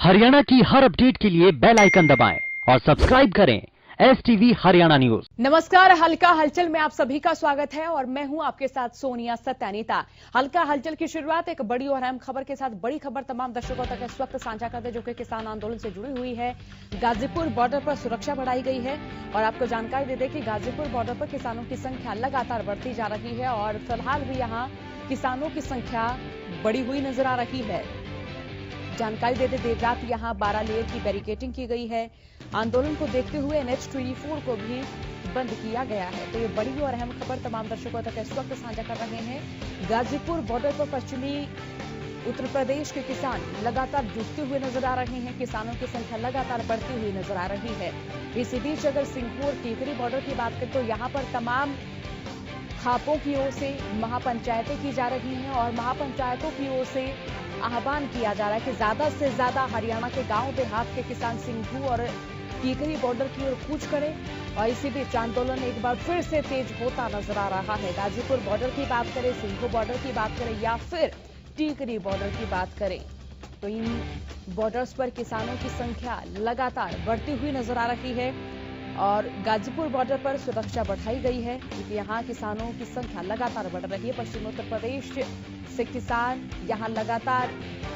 हरियाणा की हर अपडेट के लिए बेल आइकन दबाएं और सब्सक्राइब करें STV हरियाणा न्यूज। नमस्कार, हल्का हलचल में आप सभी का स्वागत है और मैं हूं आपके साथ सोनिया सत्यानीता। हल्का हलचल की शुरुआत एक बड़ी और अहम खबर के साथ। बड़ी खबर तमाम दर्शकों तक इस वक्त साझा करते जो कि किसान आंदोलन से जुड़ी हुई है। गाजीपुर बॉर्डर पर सुरक्षा बढ़ाई गई है और आपको जानकारी दे दें कि गाजीपुर बॉर्डर पर किसानों की संख्या लगातार बढ़ती जा रही है और फिलहाल भी यहाँ किसानों की संख्या बढ़ी हुई नजर आ रही है। जानकारी देते देर रात यहां 12 लेयर की बैरिकेडिंग की गई है। आंदोलन को देखते हुए NH24 को भी बंद किया गया है। तो ये बड़ी और अहम खबर तमाम दर्शकों तक इस वक्त साझा कर रहे हैं। गाजीपुर बॉर्डर पर पश्चिमी उत्तर प्रदेश के किसान लगातार जुटते हुए नजर आ रहे हैं। किसानों की संख्या लगातार बढ़ती हुई नजर आ रही है। इसी बीच अगर सिंघू और टीकरी बॉर्डर की बात करें तो यहाँ पर तमाम खापों की ओर से महापंचायतें की जा रही हैं और महापंचायतों की ओर से आह्वान किया जा रहा है कि ज्यादा से ज्यादा हरियाणा के गांव देहात के किसान सिंघू और टीकरी बॉर्डर की ओर कूच करें। और इसी बीच आंदोलन एक बार फिर से तेज होता नजर आ रहा है। गाजीपुर बॉर्डर की बात करें, सिंघू बॉर्डर की बात करें या फिर टीकरी बॉर्डर की बात करें तो इन बॉर्डर्स पर किसानों की संख्या लगातार बढ़ती हुई नजर आ रही है और गाजीपुर बॉर्डर पर सुरक्षा बढ़ाई गई है क्योंकि यहाँ किसानों की संख्या लगातार बढ़ रही है। पश्चिम उत्तर प्रदेश से किसान यहाँ लगातार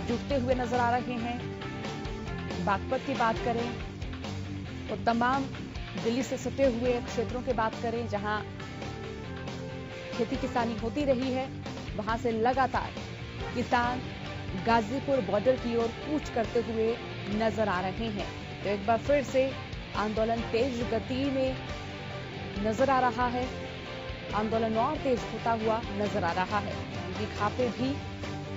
जुटते हुए नजर आ रहे हैं। बागपत की बात करें तो तमाम दिल्ली से सटे हुए क्षेत्रों की बात करें जहां खेती किसानी होती रही है, वहां से लगातार किसान गाजीपुर बॉर्डर की ओर कूच करते हुए नजर आ रहे हैं। तो एक बार फिर से आंदोलन तेज गति में नजर आ रहा है। आंदोलन और तेज होता हुआ नजर आ रहा है क्योंकि खापें भी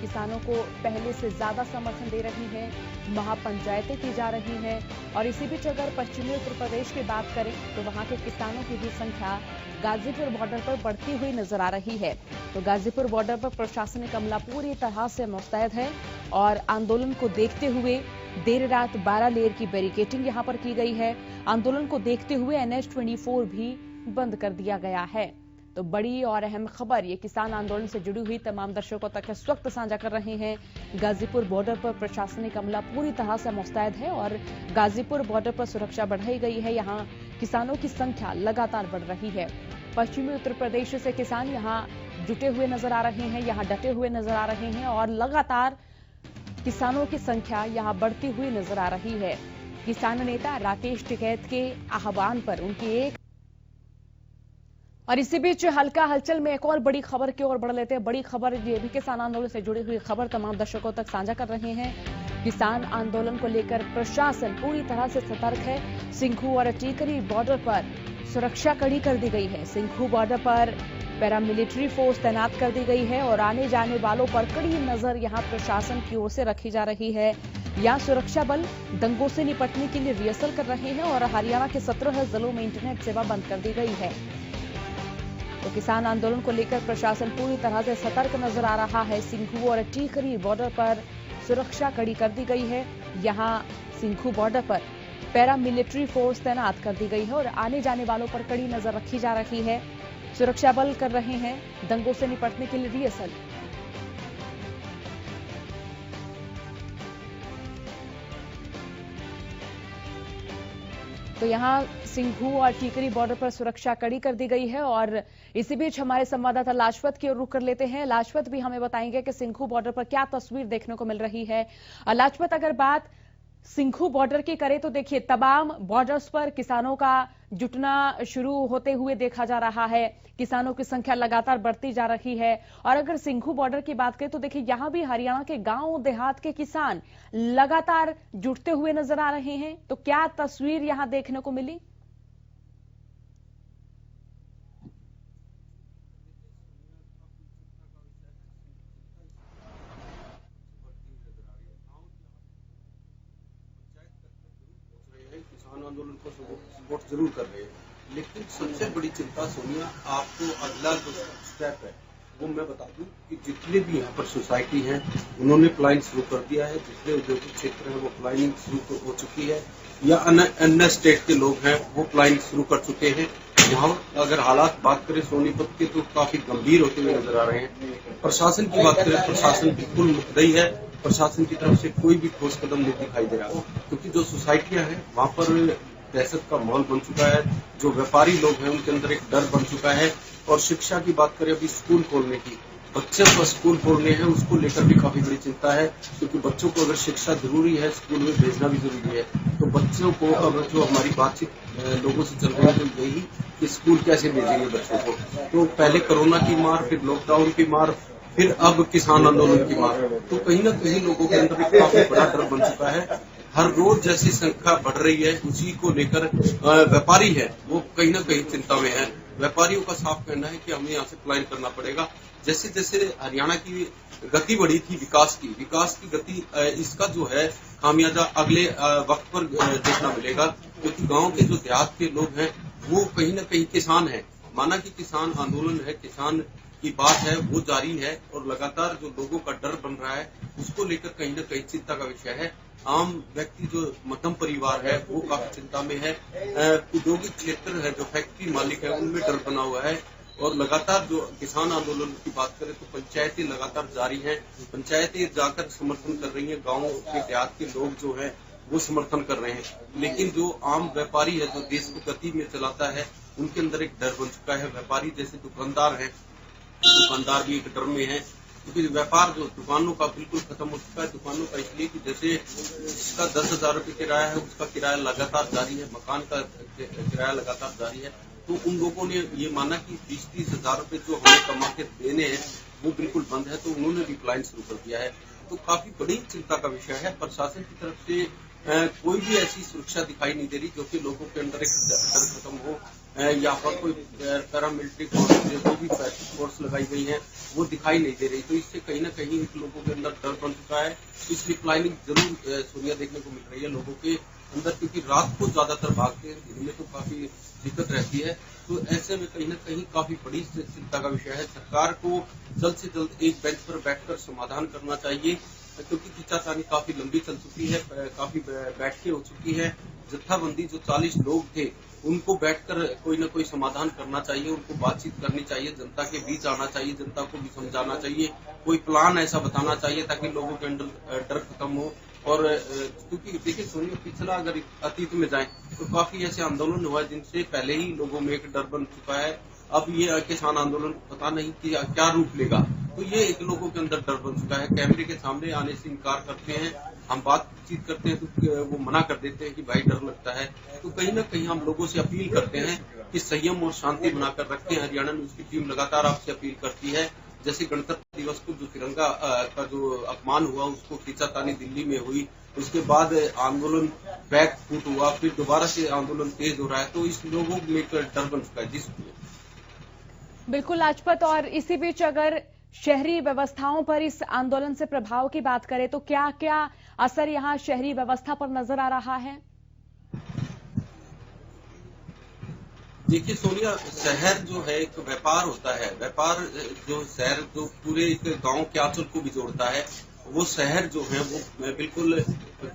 किसानों को पहले से ज्यादा समर्थन दे रही हैं, महापंचायतें की जा रही हैं। और इसी बीच अगर पश्चिमी उत्तर प्रदेश की बात करें तो वहां के किसानों की भी संख्या गाजीपुर बॉर्डर पर बढ़ती हुई नजर आ रही है। तो गाजीपुर बॉर्डर पर प्रशासनिक अमला पूरी तरह से मुस्तैद है और आंदोलन को देखते हुए देर रात 12 लेयर की बैरिकेडिंग यहां पर की गई है। आंदोलन को देखते हुए NH24 भी बंद कर दिया गया है। तो बड़ी और अहम खबर ये किसान आंदोलन से जुड़ी हुई तमाम दर्शकों तक इस वक्त साझा कर रहे हैं। गाजीपुर बॉर्डर पर प्रशासनिक अमला पूरी तरह से मुस्तैद है और गाजीपुर बॉर्डर पर सुरक्षा बढ़ाई गई है। यहाँ किसानों की संख्या लगातार बढ़ रही है। पश्चिमी उत्तर प्रदेश से किसान यहाँ जुटे हुए नजर आ रहे हैं, यहाँ डटे हुए नजर आ रहे हैं और लगातार किसानों की संख्या यहाँ बढ़ती हुई नजर आ रही है। किसान नेता राकेश टिकैत के आह्वान पर उनकी एक और इसी बीच हल्का हलचल में एक और बड़ी खबर की ओर बढ़ लेते हैं। बड़ी खबर ये भी किसान आंदोलन से जुड़ी हुई खबर तमाम दर्शकों तक साझा कर रहे हैं। किसान आंदोलन को लेकर प्रशासन पूरी तरह से सतर्क है। सिंघू और टीकरी बॉर्डर पर सुरक्षा कड़ी कर दी गई है। सिंघू बॉर्डर पर पैरामिलिट्री फोर्स तैनात कर दी गई है और आने जाने वालों पर कड़ी नजर यहां प्रशासन की ओर से रखी जा रही है। यहाँ सुरक्षा बल दंगों से निपटने के लिए रिहर्सल कर रहे हैं और हरियाणा के 17 जिलों में इंटरनेट सेवा बंद कर दी गई है। तो किसान आंदोलन को लेकर प्रशासन पूरी तरह से सतर्क नजर आ रहा है। सिंघू और टीकरी बॉर्डर पर सुरक्षा कड़ी कर दी गई है। यहाँ सिंघू बॉर्डर पर पैरामिलिट्री फोर्स तैनात कर दी गई है और आने जाने वालों पर कड़ी नजर रखी जा रही है। सुरक्षा बल कर रहे हैं दंगों से निपटने के लिए रिहर्सल। तो यहाँ सिंघू और टीकरी बॉर्डर पर सुरक्षा कड़ी कर दी गई है और इसी बीच हमारे संवाददाता लाजपत की ओर रुख कर लेते हैं। लाजपत भी हमें बताएंगे कि सिंघू बॉर्डर पर क्या तस्वीर देखने को मिल रही है। लाजपत, अगर बात सिंघू बॉर्डर की करें तो देखिए तमाम बॉर्डर्स पर किसानों का जुटना शुरू होते हुए देखा जा रहा है। किसानों की संख्या लगातार बढ़ती जा रही है और अगर सिंघू बॉर्डर की बात करें तो देखिए यहां भी हरियाणा के गांव देहात के किसान लगातार जुटते हुए नजर आ रहे हैं। तो क्या तस्वीर यहां देखने को मिली? किसान आंदोलन को सपोर्ट जरूर कर रहे हैं, लेकिन सबसे बड़ी चिंता सोनिया आपको अगला जो स्टेप है वो मैं बता दूं कि जितने भी यहाँ पर सोसाइटी हैं उन्होंने प्लानिंग शुरू कर दिया है। जितने औद्योगिक क्षेत्र हैं वो प्लानिंग शुरू हो चुकी है या अन्य स्टेट के लोग हैं वो प्लानिंग शुरू कर चुके हैं। यहाँ अगर हालात बात करें सोनीपत के तो काफी गंभीर होते हुए नजर आ रहे हैं। प्रशासन की बात करें, प्रशासन बिल्कुल मुद्दई है। प्रशासन की तरफ से कोई भी ठोस कदम नहीं दिखाई दे रहा, क्योंकि जो सोसाइटियां हैं वहां पर दहशत का माहौल बन चुका है। जो व्यापारी लोग हैं उनके अंदर एक डर बन चुका है। और शिक्षा की बात करें, अभी स्कूल खोलने की, बच्चे को स्कूल खोलने हैं, उसको लेकर भी काफी बड़ी चिंता है, क्योंकि बच्चों को अगर शिक्षा जरूरी है, स्कूल में भेजना भी जरूरी है। तो बच्चों को अब जो हमारी बातचीत लोगों से चल रही है तो यही कि स्कूल कैसे भेजेंगे बच्चों को। तो पहले कोरोना की मार, फिर लॉकडाउन की मार, फिर अब किसान आंदोलन की मार, तो कहीं ना कहीं लोगों के अंदर एक काफी बड़ा डर बन चुका है। हर रोज जैसी संख्या बढ़ रही है, उसी को लेकर व्यापारी है वो कहीं ना कहीं चिंता में है। व्यापारियों का साफ कहना है कि हमें यहाँ से पलायन करना पड़ेगा। जैसे जैसे हरियाणा की गति बढ़ी थी विकास की गति, इसका जो है खामियाजा अगले वक्त पर देखना मिलेगा, क्योंकि गांव के जो देहात के लोग हैं वो कहीं ना कहीं किसान हैं। माना कि किसान आंदोलन है, किसान की बात है वो जारी है, और लगातार जो लोगों का डर बन रहा है उसको लेकर कहीं ना कहीं चिंता का विषय है। आम व्यक्ति जो मध्यम परिवार है वो काफी चिंता में है। औद्योगिक क्षेत्र है, जो फैक्ट्री मालिक है, उनमें डर बना हुआ है। और लगातार जो किसान आंदोलन की बात करें तो पंचायतें लगातार जारी हैं। पंचायतें जाकर समर्थन कर रही हैं, गाँव के देहात के लोग जो है वो समर्थन कर रहे हैं। लेकिन जो आम व्यापारी है, जो देश को गति में चलाता है, उनके अंदर एक डर बन चुका है। व्यापारी जैसे दुकानदार है, दुकानदार भी एक डर में है, क्योंकि व्यापार जो दुकानों का बिल्कुल खत्म हो चुका है। दुकानों का इसलिए कि जैसे जिसका 10,000 रुपये किराया है उसका किराया लगातार जारी है, मकान का किराया लगातार जारी है। तो उन लोगों ने ये माना कि 20-30 हजार रुपये जो हमें कमा के देने हैं वो बिल्कुल बंद है, तो उन्होंने भी पलायन शुरू कर दिया है। तो काफी बड़ी चिंता का विषय है। प्रशासन की तरफ से कोई भी ऐसी सुरक्षा दिखाई नहीं दे रही जो कि लोगों के अंदर एक डर खत्म हो, या पर कोई पैरामिलिट्री फोर्स जो भी फोर्स लगाई गई है वो दिखाई नहीं दे रही। तो इससे कहीं ना कहीं लोगों के अंदर डर बन चुका है। इसलिए प्लानिंग जरूर सोनिया देखने को मिल रही है लोगों के अंदर, क्योंकि रात को ज्यादातर भागते हैं, दिन में तो काफी दिक्कत रहती है। तो ऐसे में कहीं ना कहीं काफी बड़ी चिंता का विषय है। सरकार को जल्द से जल्द एक बेंच पर बैठकर समाधान करना चाहिए, क्योंकि खींचातानी काफी लंबी चल चुकी है, काफी बैठकें हो चुकी है। जत्थाबंदी जो 40 लोग थे उनको बैठकर कोई ना कोई समाधान करना चाहिए, उनको बातचीत करनी चाहिए, जनता के बीच आना चाहिए, जनता को भी समझाना चाहिए, कोई प्लान ऐसा बताना चाहिए ताकि लोगों के अंदर डर खत्म हो। और क्योंकि देखिए सोनिया, पिछला अगर अतीत में जाए तो काफी ऐसे आंदोलन हुआ है जिनसे पहले ही लोगों में एक डर बन चुका है। अब ये किसान आंदोलन पता नहीं कि क्या रूप लेगा, तो ये एक लोगों के अंदर डर बन चुका है। कैमरे के सामने आने से इनकार करते हैं, हम बातचीत करते हैं तो वो मना कर देते हैं कि भाई डर लगता है। तो कहीं ना कहीं हम लोगों से अपील करते हैं कि संयम और शांति बनाकर रखें। हरियाणा न्यूज की टीम लगातार आपसे अपील करती है, जैसे गणतंत्र दिवस को जो तिरंगा का जो अपमान हुआ उसको खींचातानी दिल्ली में हुई, उसके बाद आंदोलन बैक फुट हुआ, फिर दोबारा से आंदोलन तेज हो रहा है, तो इस लोगों में एक डर बन चुका है। जिसमें बिल्कुल लाजपत, और इसी बीच अगर शहरी व्यवस्थाओं पर इस आंदोलन से प्रभाव की बात करें तो क्या क्या असर यहां शहरी व्यवस्था पर नजर आ रहा है? देखिए सोनिया, शहर जो है एक व्यापार होता है, व्यापार जो शहर जो पूरे एक गांव के आंचल को भी जोड़ता है, वो शहर जो है वो बिल्कुल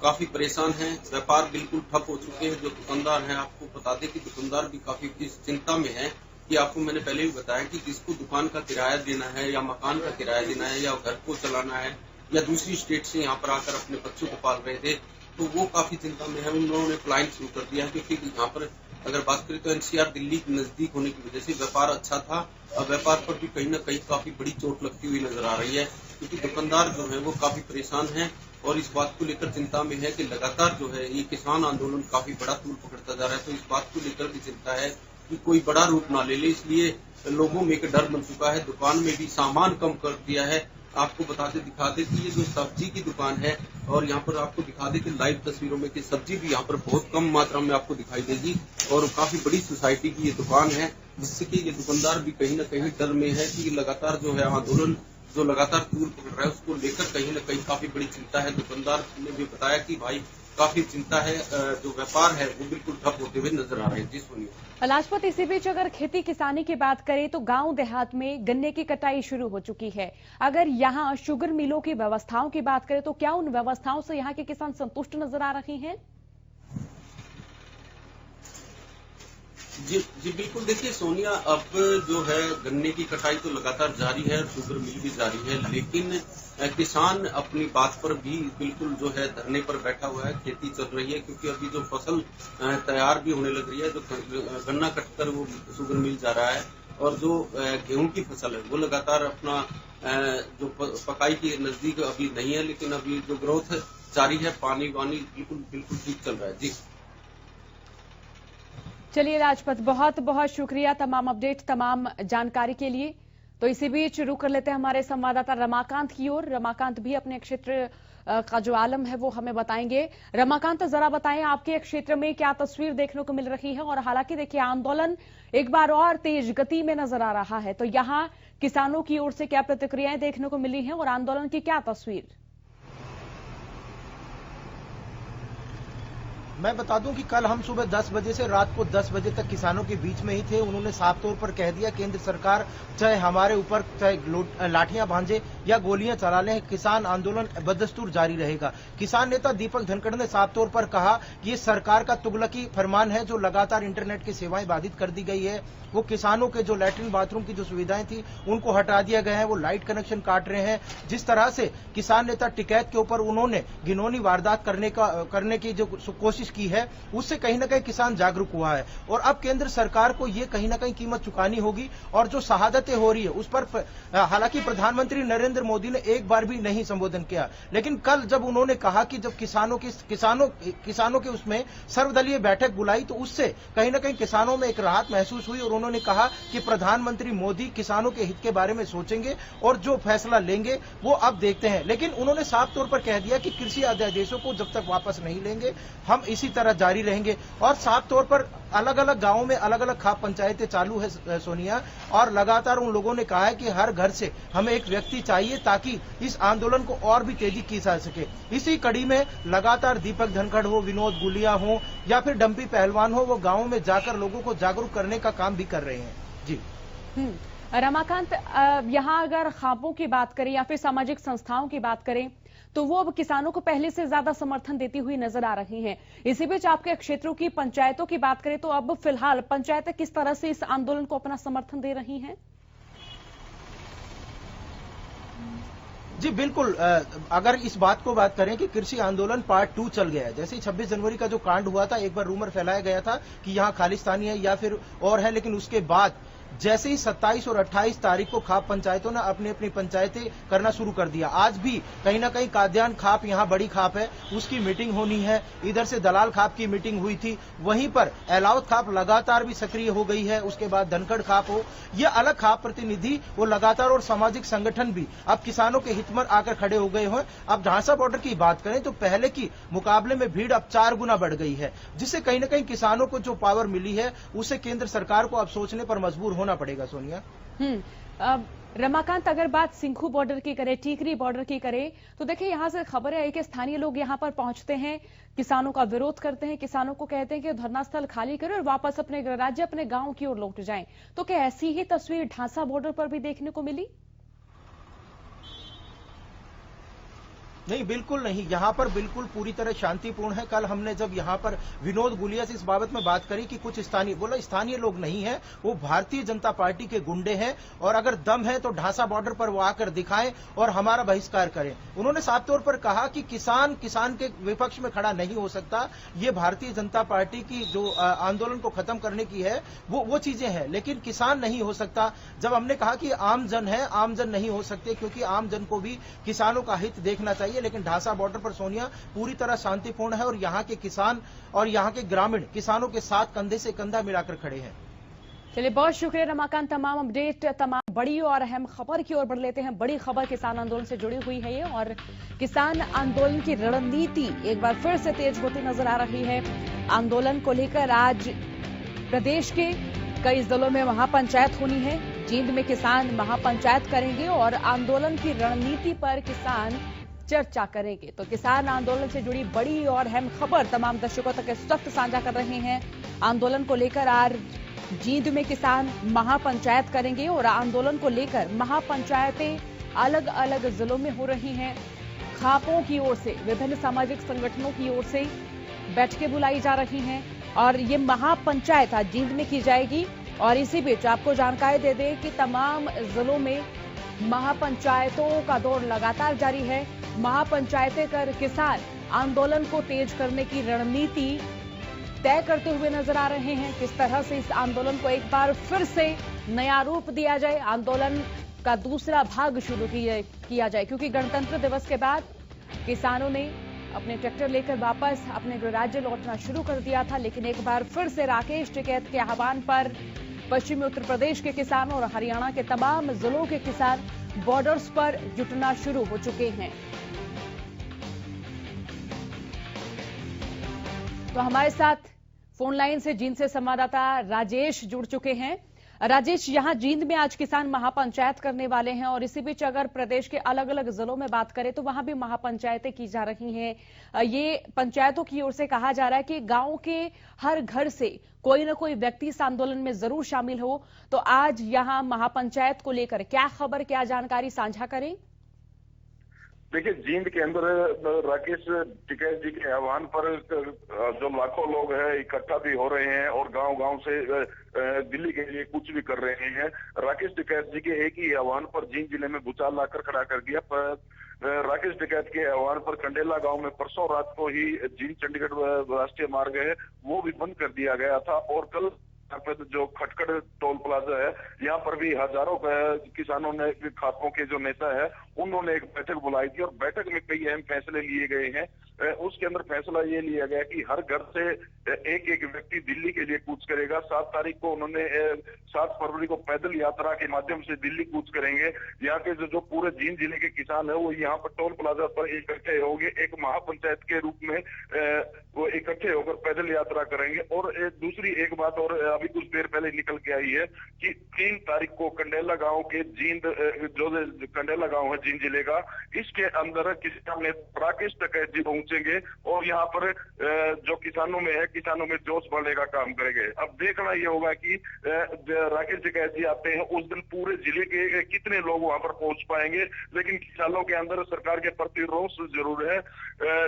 काफी परेशान है। व्यापार बिल्कुल ठप हो चुके हैं। जो दुकानदार हैं, आपको बता दें कि दुकानदार भी काफी इस चिंता में है कि आपको मैंने पहले भी बताया कि जिसको दुकान का किराया देना है, या मकान का किराया देना है, या घर को चलाना है, या दूसरी स्टेट से यहाँ पर आकर अपने बच्चों को पाल रहे थे, तो वो काफी चिंता में है। उन्होंने पलायन शुरू कर दिया है, क्योंकि यहाँ पर अगर बात करें तो एनसीआर दिल्ली के नजदीक होने की वजह से व्यापार अच्छा था। अब व्यापार पर भी कहीं ना कहीं काफी बड़ी चोट लगती हुई नजर आ रही है, क्योंकि दुकानदार जो है वो काफी परेशान है और इस बात को लेकर चिंता में है कि लगातार जो है ये किसान आंदोलन काफी बड़ा तूल पकड़ता जा रहा है। तो इस बात को लेकर भी चिंता है कि कोई बड़ा रूप ना ले ले, इसलिए लोगों में एक डर बन चुका है। दुकान में भी सामान कम कर दिया है। आपको दिखा दे कि ये जो सब्जी की दुकान है, और यहाँ पर आपको दिखा दे कि लाइव तस्वीरों में कि सब्जी भी यहाँ पर बहुत कम मात्रा में आपको दिखाई देगी, और काफी बड़ी सोसाइटी की ये दुकान है, जिससे कि ये दुकानदार भी कहीं ना कहीं डर में है कि लगातार जो है आंदोलन जो लगातार तूल पकड़ रहा है उसको लेकर कहीं ना कहीं काफी बड़ी चिंता है। दुकानदार ने भी बताया कि भाई काफी चिंता है, जो व्यापार है वो बिल्कुल ठप होते हुए नजर आ रहे हैं। जी सुनिए लाजपत, इसी बीच अगर खेती किसानी की बात करें तो गांव देहात में गन्ने की कटाई शुरू हो चुकी है। अगर यहां शुगर मिलों की व्यवस्थाओं की बात करें तो क्या उन व्यवस्थाओं से यहां के किसान संतुष्ट नजर आ रहे हैं? जी जी बिल्कुल। देखिए सोनिया, अब जो है गन्ने की कटाई तो लगातार जारी है, शुगर मिल भी जारी है, लेकिन किसान अपनी बात पर भी बिल्कुल जो है धरने पर बैठा हुआ है। खेती चल रही है क्योंकि अभी जो फसल तैयार भी होने लग रही है, जो गन्ना कटकर वो शुगर मिल जा रहा है, और जो गेहूं की फसल है वो लगातार अपना जो पकाई के नजदीक अभी नहीं है, लेकिन अभी जो ग्रोथ जारी है, पानी वानी बिल्कुल बिल्कुल ठीक चल रहा है। जी चलिए राजपथ, बहुत बहुत शुक्रिया तमाम अपडेट, तमाम जानकारी के लिए। तो इसी बीच रुक कर लेते हैं हमारे संवाददाता रमाकांत की ओर। रमाकांत भी अपने क्षेत्र का जो आलम है वो हमें बताएंगे। रमाकांत, जरा बताएं आपके क्षेत्र में क्या तस्वीर देखने को मिल रही है। और हालांकि देखिए, आंदोलन एक बार और तेज गति में नजर आ रहा है, तो यहाँ किसानों की ओर से क्या प्रतिक्रियाएं देखने को मिली हैं और आंदोलन की क्या तस्वीर? मैं बता दूं कि कल हम सुबह 10 बजे से रात को 10 बजे तक किसानों के बीच में ही थे। उन्होंने साफ तौर पर कह दिया, केंद्र सरकार चाहे हमारे ऊपर चाहे लाठियां भांजे या गोलियां चला लें, किसान आंदोलन बदस्तूर जारी रहेगा। किसान नेता दीपक धनखड़ ने साफ तौर पर कहा कि ये सरकार का तुगलकी फरमान है, जो लगातार इंटरनेट की सेवाएं बाधित कर दी गई है। वो किसानों के जो लैट्रिन बाथरूम की जो सुविधाएं थी उनको हटा दिया गया है, वो लाइट कनेक्शन काट रहे हैं। जिस तरह से किसान नेता टिकैत के ऊपर उन्होंने घिनौनी वारदात करने की जो कोशिश की है, उससे कहीं ना कहीं किसान जागरूक हुआ है। और अब केंद्र सरकार को ये कहीं ना कहीं कीमत चुकानी होगी। और जो शहादतें हो रही है उस पर हालांकि प्रधानमंत्री नरेंद्र मोदी ने एक बार भी नहीं संबोधन किया, लेकिन कल जब उन्होंने कहा कि जब किसानों के उसमें सर्वदलीय बैठक बुलाई, तो उससे कहीं ना कहीं किसानों में एक राहत महसूस हुई। और उन्होंने कहा कि प्रधानमंत्री मोदी किसानों के हित के बारे में सोचेंगे और जो फैसला लेंगे वो अब देखते हैं। लेकिन उन्होंने साफ तौर पर कह दिया कि कृषि अध्यादेशों को जब तक वापस नहीं लेंगे हम इसी तरह जारी रहेंगे। और साफ तौर पर अलग अलग गांवों में अलग अलग खाप पंचायतें चालू है सोनिया, और लगातार उन लोगों ने कहा है कि हर घर से हमें एक व्यक्ति चाहिए ताकि इस आंदोलन को और भी तेजी की जा सके। इसी कड़ी में लगातार दीपक धनखड़ हो, विनोद गुलिया हो या फिर डंपी पहलवान हो, वो गांवों में जाकर लोगों को जागरूक करने का काम भी कर रहे हैं। जी रमाकांत, यहाँ अगर खापों की बात करें या फिर सामाजिक संस्थाओं की बात करें, तो वो अब किसानों को पहले से ज्यादा समर्थन देती हुई नजर आ रही हैं। इसी बीच आपके क्षेत्रों की पंचायतों की बात करें, तो अब फिलहाल पंचायतें किस तरह से इस आंदोलन को अपना समर्थन दे रही हैं? जी बिल्कुल, अगर इस बात को बात करें कि कृषि आंदोलन पार्ट 2 चल गया है, जैसे 26 जनवरी का जो कांड हुआ था, एक बार रूमर फैलाया गया था कि यहाँ खालिस्तानी है या फिर और है, लेकिन उसके बाद जैसे ही 27 और 28 तारीख को खाप पंचायतों ने अपनी अपनी पंचायतें करना शुरू कर दिया। आज भी कहीं ना कहीं काद्यान खाप, यहाँ बड़ी खाप है, उसकी मीटिंग होनी है। इधर से दलाल खाप की मीटिंग हुई थी, वहीं पर एलावत खाप लगातार भी सक्रिय हो गई है। उसके बाद धनखड़ खाप हो, ये अलग खाप प्रतिनिधि वो लगातार, और सामाजिक संगठन भी अब किसानों के हित में आकर खड़े हो गए हैं। अब ढांसा बॉर्डर की बात करें तो पहले की मुकाबले में भीड़ अब 4 गुना बढ़ गई है, जिससे कहीं ना कहीं किसानों को जो पावर मिली है उससे केंद्र सरकार को अब सोचने पर मजबूर होना पड़ेगा। सोनिया, रमाकांत, अगर बात सिंघू बॉर्डर की करें, टीकरी बॉर्डर की करें, तो देखिए यहां से खबर है कि स्थानीय लोग यहां पर पहुंचते हैं, किसानों का विरोध करते हैं, किसानों को कहते हैं कि धरना स्थल खाली करें और वापस अपने राज्य, अपने गांव की ओर लौट जाएं। तो क्या ऐसी ही तस्वीर ढांसा बॉर्डर पर भी देखने को मिली? नहीं, बिल्कुल नहीं, यहाँ पर बिल्कुल पूरी तरह शांतिपूर्ण है। कल हमने जब यहाँ पर विनोद गुलिया से इस बाबत में बात करी कि कुछ स्थानीय लोग नहीं है, वो भारतीय जनता पार्टी के गुंडे हैं, और अगर दम है तो ढांसा बॉर्डर पर वो आकर दिखाएं और हमारा बहिष्कार करें। उन्होंने साफ तौर पर कहा कि किसान के विपक्ष में खड़ा नहीं हो सकता। ये भारतीय जनता पार्टी की जो आंदोलन को खत्म करने की है वो चीजें हैं, लेकिन किसान नहीं हो सकता। जब हमने कहा कि आम जन है, आम जन नहीं हो सकते, क्योंकि आम जन को भी किसानों का हित देखना चाहिए। लेकिन ढांसा बॉर्डर पर सोनिया पूरी तरह शांतिपूर्ण है, और यहाँ के किसान और यहाँ के ग्रामीण किसानों के साथ कंधे से कंधा मिलाकर खड़े हैं। चलिए, बहुत शुक्रिया रमाकांत, तमाम अपडेट, तमाम बड़ी और अहम खबर की ओर बढ़ लेते हैं। बड़ी खबर किसान आंदोलन से जुड़ी हुई है ये, और किसान आंदोलन की रणनीति एक बार फिर से तेज होती नजर आ रही है। आंदोलन को लेकर आज प्रदेश के कई जिलों में महापंचायत होनी है। जींद में किसान महापंचायत करेंगे और आंदोलन की रणनीति पर किसान चर्चा करेंगे। तो किसान आंदोलन से जुड़ी बड़ी और अहम खबर तमाम दर्शकों तक इस वक्त साझा कर रहे हैं। आंदोलन को लेकर आज जींद में किसान महापंचायत करेंगे और आंदोलन को लेकर महापंचायतें अलग अलग जिलों में हो रही हैं। खापों की ओर से, विभिन्न सामाजिक संगठनों की ओर से बैठकें बुलाई जा रही हैं। और ये महापंचायत आज जींद में की जाएगी। और इसी बीच आपको जानकारी दे दें कि तमाम जिलों में महापंचायतों का दौर लगातार जारी है। महापंचायतें कर किसान आंदोलन को तेज करने की रणनीति तय करते हुए नजर आ रहे हैं। किस तरह से इस आंदोलन को एक बार फिर से नया रूप दिया जाए, आंदोलन का दूसरा भाग शुरू किया जाए, क्योंकि गणतंत्र दिवस के बाद किसानों ने अपने ट्रैक्टर लेकर वापस अपने गृह राज्य लौटना शुरू कर दिया था। लेकिन एक बार फिर से राकेश टिकैत के आह्वान पर पश्चिमी उत्तर प्रदेश के किसानों और हरियाणा के तमाम जिलों के किसान बॉर्डर्स पर जुटना शुरू हो चुके हैं। तो हमारे साथ फोन लाइन से जींद से संवाददाता राजेश जुड़ चुके हैं। राजेश, यहां जींद में आज किसान महापंचायत करने वाले हैं और इसी बीच अगर प्रदेश के अलग अलग जिलों में बात करें तो वहां भी महापंचायतें की जा रही हैं। ये पंचायतों की ओर से कहा जा रहा है कि गांव के हर घर से कोई न कोई व्यक्ति इस आंदोलन में जरूर शामिल हो। तो आज यहां महापंचायत को लेकर क्या खबर, क्या जानकारी साझा करें? देखिए, जींद के अंदर राकेश टिकैत जी के आह्वान पर जो लाखों लोग हैं इकट्ठा भी हो रहे हैं और गांव-गांव से दिल्ली के लिए कुछ भी कर रहे हैं। राकेश टिकैत जी के एक ही आह्वान पर जींद जिले में भूचाल लाकर खड़ा कर दिया। राकेश टिकैत के आह्वान पर कंडेला गांव में परसों रात को ही जींद चंडीगढ़ राष्ट्रीय मार्ग है वो भी बंद कर दिया गया था। और कल जो खटखड़ टोल प्लाजा है यहाँ पर भी हजारों किसानों ने, खापों के जो नेता है उन्होंने एक बैठक बुलाई थी और बैठक में कई अहम फैसले लिए गए हैं। उसके अंदर फैसला ये लिया गया कि हर घर से एक एक व्यक्ति दिल्ली के लिए कूच करेगा। 7 तारीख को उन्होंने 7 फरवरी को पैदल यात्रा के माध्यम से दिल्ली कूच करेंगे। यहाँ के जो पूरे जींद जिले के किसान है वो यहाँ पर टोल प्लाजा पर इकट्ठे होंगे, एक महापंचायत के रूप में वो इकट्ठे होकर पैदल यात्रा करेंगे। और दूसरी एक बात और अभी कुछ देर पहले निकल के आई है कि 3 तारीख को कंडेला गांव के जींद, जो कंडेला गांव है जींद जिले का, इसके अंदर किसान नेता राकेश टिकैत जी पहुंचेंगे और यहाँ पर जो किसानों में है, किसानों में जोश बढ़ने का काम करेंगे। अब देखना ये होगा कि राकेश टिकैत जी आते हैं उस दिन पूरे जिले के कितने लोग वहां पर पहुंच पाएंगे। लेकिन किसानों के अंदर सरकार के प्रति रोष जरूर है।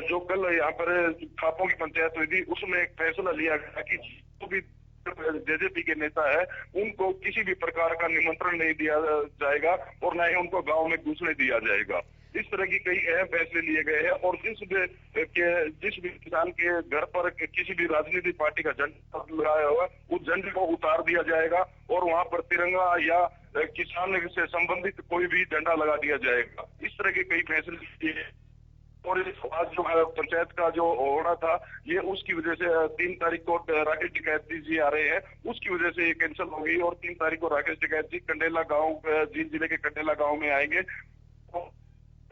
जो कल यहाँ पर खापों की पंचायत हुई थी उसमें एक फैसला लिया गया कि जो भी जेजेपी के नेता है उनको किसी भी प्रकार का निमंत्रण नहीं दिया जाएगा और न ही उनको गांव में घुसने दिया जाएगा। इस तरह की कई अहम फैसले लिए गए हैं। और जिस भी किसान के घर पर किसी भी राजनीतिक पार्टी का झंडा लगाया होगा उस झंडे को उतार दिया जाएगा और वहां पर तिरंगा या किसान से संबंधित कोई भी झंडा लगा दिया जाएगा। इस तरह के कई फैसले लिए। और आज जो पंचायत का जो होना था ये उसकी वजह से 3 तारीख को राकेश टिकैत जी आ रहे हैं, उसकी वजह से ये कैंसिल हो गई। और 3 तारीख को राकेश टिकैत जी कंडेला गांव, जींद जिले के कंडेला गांव में आएंगे।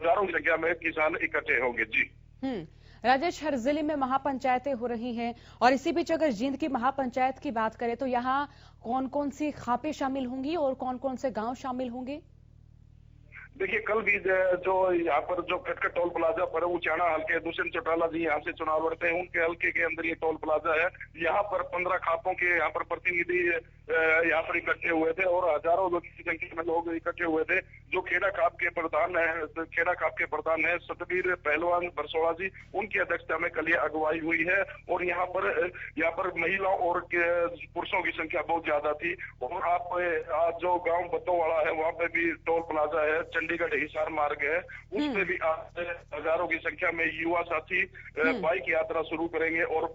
हजारों की संख्या में किसान इकट्ठे होंगे। जी राजेश, हर जिले में महापंचायतें हो रही हैं और इसी बीच अगर जींद की महापंचायत की बात करें तो यहाँ कौन कौन सी खापें शामिल होंगी और कौन कौन से गांव शामिल होंगे? देखिए, कल भी जो यहाँ पर जो खटखड़ टोल प्लाजा पर उचाना हल्के दुष्यंत चौटाला जी यहाँ से चुनाव लड़ते हैं, उनके हल्के के अंदर ये टोल प्लाजा है। यहाँ पर 15 खापों के यहाँ पर प्रतिनिधि यहाँ पर इकट्ठे हुए थे और हजारों की संख्या में लोग इकट्ठे हुए थे। जो खेड़ा खाप के प्रधान है सतबीर पहलवान बरसोड़ा जी, उनकी अध्यक्षता में कल ये अगुवाई हुई है। और यहाँ पर महिलाओं और पुरुषों की संख्या बहुत ज्यादा थी। और आज जो गाँव बत्तोवाड़ा है वहाँ पे भी टोल प्लाजा है, चंडीगढ़ हिसार मार्ग है, उसमें भी आज हजारों की संख्या में युवा साथी बाइक यात्रा शुरू करेंगे। और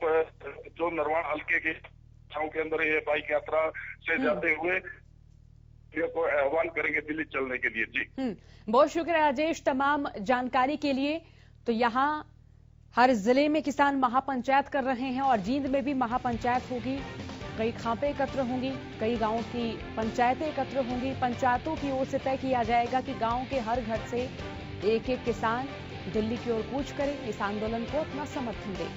जो नरवाण हल्के के गाँव के अंदर ये बाइक यात्रा से जाते हुए को आह्वान करेंगे दिल्ली चलने के लिए। जी बहुत शुक्रिया राजेश तमाम जानकारी के लिए। तो यहाँ हर जिले में किसान महापंचायत कर रहे हैं और जींद में भी महापंचायत होगी। कई खापें एकत्र होंगी, कई गांवों की पंचायतें एकत्र होंगी। पंचायतों की ओर से तय किया जाएगा कि गांव के हर घर से एक एक किसान दिल्ली की ओर कूच करे, इस आंदोलन को अपना समर्थन दे।